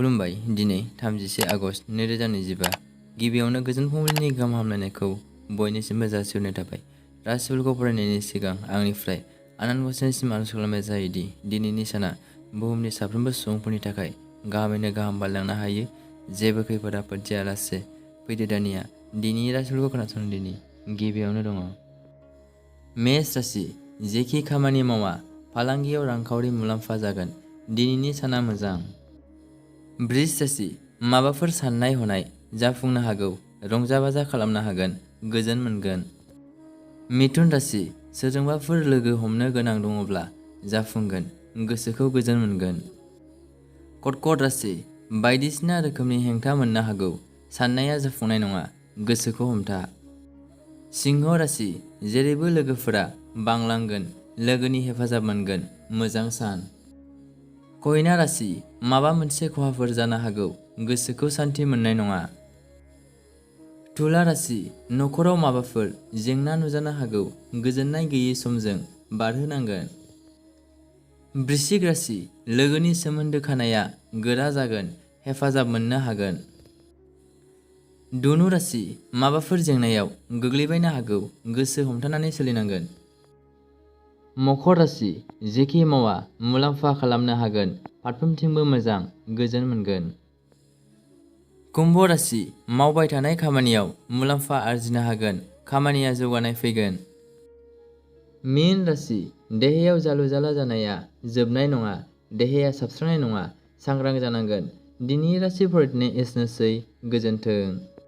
खुलुमबाय। दिनै 31 आगस्ट 2025 गिबियावनो गोजोन फुंबिलिनि गाहाम हामलायनायखौ बयनिसिमबो जासिहरनाय थाबाय। राशिफलखौ फरायनायनि सिगां आंनिफ्राय आनान गसाइनिसिम आरज खालामनाय जायोदि दिनैनि साना बुहुमनि साफ्रोमबो सुबुंफोरनि थाखाय गाहामैनो गाहाम बारलांनो हायो। जेबो खैफोद आफोद जायालासे फैदो दानिया दिनैनि राशिफलखौ खोनासंदिनि। गिबियावनो दङ मेष राशि। जेखि खामानि मावा फालांगियाव रांखावरि मुलाम्फा जागोन। दिनैनि साना मोजां। वृष राशि। माबाफोर साननाय हनाय जाफुंनो हागौ। रंजा बाजा खालामनो हागोन। गोजोन मोनगोन। मिथुन राशि। सोरजोंबाफोर लोगो हमनो गोनां दङब्ला जाफुंगोन। गोसोखौ गोजोन मोनगोन। कर्कट राशि। बायदिसिना रोखोमनि हेंथा मोननो हागौ। साननाया जाफुंनाय नङा। गोसोखौ हमथा। सिंह राशि। जेरैबो लोगोफोरा बांलांगोन। लोगोनि हेफाजाब मोनगोन। मोजां सान। कन्या राशि। माबा मोनसे खहाफोर जानो हागौ। गोसोखौ सान्थि मोननाय नङा। तुला राशि। नखराव माबाफोर जेंना नुजानो हागौ। गोजोननाय गैयै समजों बारहोनांगोन। वृश्चिक राशि। लोगोनि सोमोन्दो खानाया गोरा जागोन। हेफाजाब मोननो हागोन। धनु राशि। माबाफोर जेंनायाव गोग्लैबायनो हागौ। गोसो हमथानानै सोलिनांगोन। मकर राशि। जेखि मावा मुलाम्फा खालामनो हागोन। फारफ्रोमथिंबो मोजां। गोजोन मोनगोन। कुम्भ राशि। मावबाय थानाय खामानियाव मुलाम्फा आरजिनो हागोन। खामानिया जौगानाय फैगोन। मीन राशि। देहायाव जालु जाला जानाया जोबनाय नङा। देहाया साबस्रांनाय नङा। सांग्रां जानांगोन। दिनैनि राशि फरायनाया एसेनोसै। गोजोन्थों।